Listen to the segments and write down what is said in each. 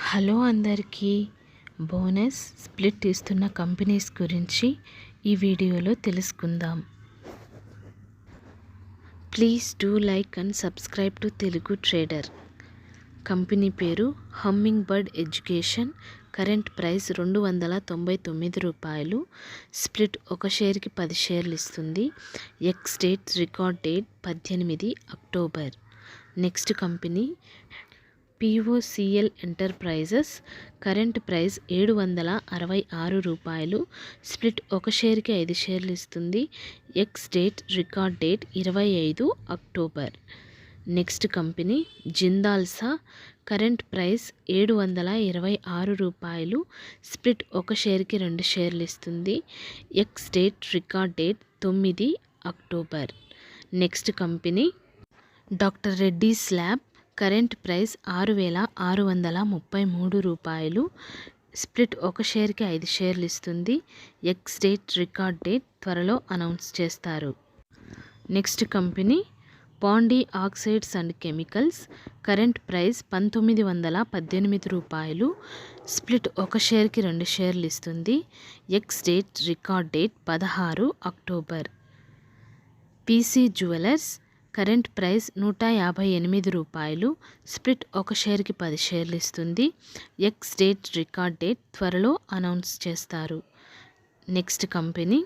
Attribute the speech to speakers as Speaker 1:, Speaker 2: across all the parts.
Speaker 1: Hello అందరికీ. Bonus split ఇస్తున్న companies గురించి ఈ వీడియోలో తెలుసుకుందాం. Please do like and subscribe to Telugu trader. Company పేరు humming bird education. Current price ₹299. Split ఒక షేర్కి 10 షేర్లు ఇస్తుంది. Ex date record date 18 October. Next company POCL enterprises. Current price ₹766. Split ఒక షేర్కి 5 షేర్లు ఇస్తుంది. Ex date record date 25 October. Next company Jindal Saw. Current price ₹726. Split ఒక షేర్కి 2 షేర్లు ఇస్తుంది. Ex date record date 9 October. Next company doctor Reddy's lab. Current price ₹6,633. Split ఒక షేర్కి 5 షేర్లు ఇస్తుంది. ఎక్స్ డేట్ రికార్డ్ డేట్ త్వరలో అనౌన్స్ చేస్తారు. Next company Pondy oxides and chemicals. Current price ₹1918. Split ఒక షేర్కి 2 షేర్లు ఇస్తుంది. Ex date record date 16 October. PC jewellers. Current price ₹158. Split ఒక షేర్కి 10 షేర్లు ఇస్తుంది. ఎక్స్ డేట్ రికార్డ్ డేట్ త్వరలో అనౌన్స్ చేస్తారు. Next company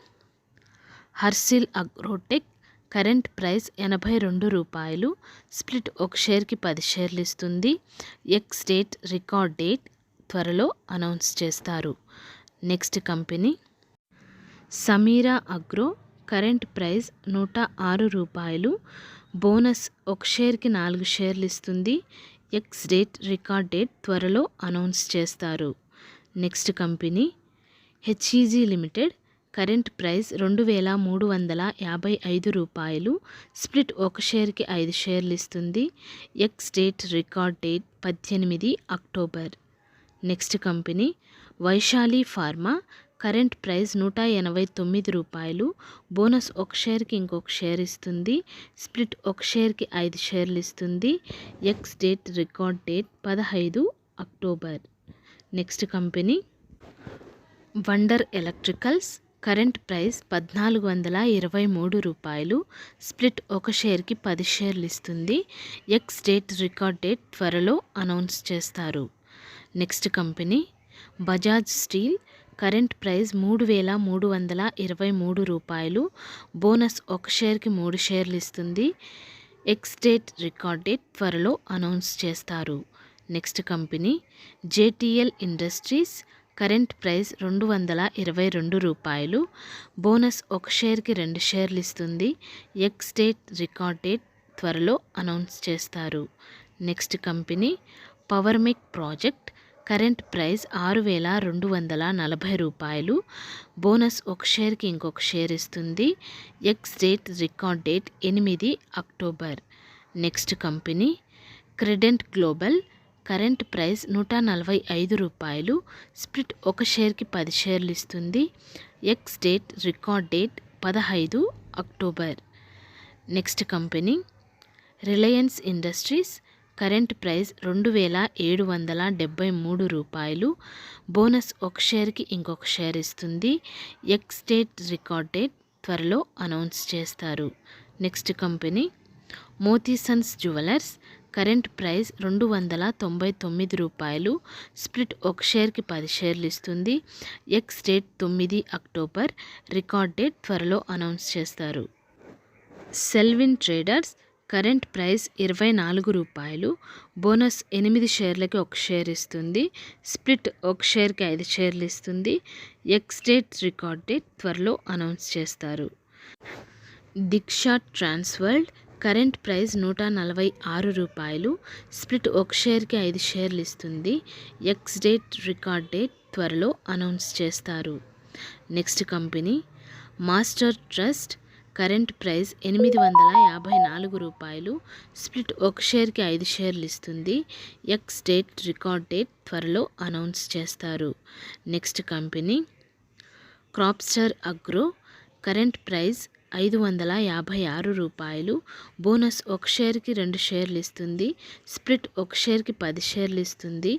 Speaker 1: Harsil agrotech. Current price ₹82. Split ఒక షేర్కి 10 షేర్లు ఇస్తుంది. ఎక్స్ డేట్ రికార్డ్ డేట్ త్వరలో అనౌన్స్ చేస్తారు. Next company Sameera agro. Current price ₹106. Bonus ఒక షేర్కి 4 షేర్లు ఇస్తుంది. ఎక్స్ డేట్ రికార్డ్ డేట్ త్వరలో అనౌన్స్ చేస్తారు. Next company HEG limited. Current price ₹2,355. Split ఒక షేర్కి 5 షేర్లు ఇస్తుంది. Ex date record date 18 October. Next company Vaishali pharma. Current price ₹189. Bonus ఒక షేర్కి ఇంకొక షేర్ ఇస్తుంది. స్ప్లిట్ ఒక షేర్కి 5 షేర్లు ఇస్తుంది. Ex date record date 15 October. Next company wonder electricals. Current price ₹1,423. Split ఒక షేర్కి 10 షేర్లు ఇస్తుంది. ఎక్స్ డేట్ రికార్డ్ డేట్ త్వరలో అనౌన్స్ చేస్తారు. Next company Bajaj steel. Current price ₹3,323. Bonus ఒక షేర్కి 3 షేర్లు ఇస్తుంది. ఎక్స్ డేట్ రికార్డ్ డేట్ త్వరలో అనౌన్స్ చేస్తారు. Next company JTL industries. Current price ₹222. Bonus ఒక షేర్కి 2 షేర్లు ఇస్తుంది. ఎక్స్ డేట్ రికార్డ్ డేట్ త్వరలో అనౌన్స్ చేస్తారు. Next company Power Mech project. Current price ₹6,240. Bonus ఒక షేర్కి ఇంకొక షేర్ ఇస్తుంది. Ex date record date 8 October. Next company Credent global. Current price ₹145. Split ఒక షేర్కి 10 షేర్లు ఇస్తుంది. Ex date record date 15 October. Next company Reliance Industries. Current price ₹2,773. Bonus ఒక షేర్కి ఇంకొక షేర్ ఇస్తుంది. ఎక్స్ డేట్ రికార్డ్ డేట్ త్వరలో అనౌన్స్ చేస్తారు. Next company Motisons jewellers. Current price ₹299. Split ఒక షేర్కి 10 షేర్లు ఇస్తుంది. Ex date 9 October. Record date త్వరలో అనౌన్స్ చేస్తారు. Selwin traders. Current price ₹24. Bonus 8 షేర్లకి 1 షేర్ ఇస్తుంది. స్ప్లిట్ ఒక షేర్కి 5 షేర్లు ఇస్తుంది. ఎక్స్ డేట్ రికార్డ్ డేట్ త్వరలో అనౌన్స్ చేస్తారు. Diksha Transworld. Current price ₹146. Split ఒక షేర్కి 5 షేర్లు ఇస్తుంది. ఎక్స్ డేట్ రికార్డ్ డేట్ త్వరలో అనౌన్స్ చేస్తారు. Next company Master Trust. Current price ₹854. Split ఒక షేర్కి 5 షేర్లు ఇస్తుంది. ఎక్స్ డేట్ రికార్డ్ డేట్ త్వరలో అనౌన్స్ చేస్తారు. Next company Cropster Agro. Current price రూ. 556. బోనస్ 1 షేర్కి 2 షేర్లు ఇస్తుంది. స్ప్లిట్ 1 షేర్కి 10 షేర్లు ఇస్తుంది.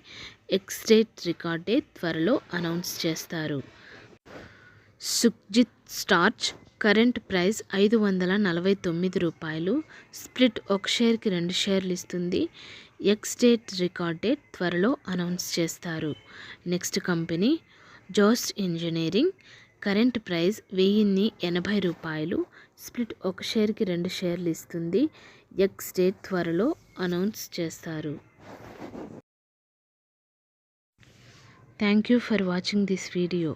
Speaker 1: ఎక్స్ డేట్ రికార్డ్ డేట్ త్వరలో అనౌన్స్ చేస్తారు. సుఖ్జిత్ స్టార్చ్ కరెంట్ ప్రైస్ రూ. 549. స్ప్లిట్ 1 షేర్కి 2 షేర్లు ఇస్తుంది. ఎక్స్ డేట్ రికార్డ్ డేట్ త్వరలో అనౌన్స్ చేస్తారు. Next company Jost's Engineering. Current price రూ. 1080. స్ప్లిట్ 1 షేర్కి 2 షేర్లు ఇస్తుంది. ఎక్స్ డేట్ త్వరలో అనౌన్స్ చేస్తారు. Thank you for watching this video.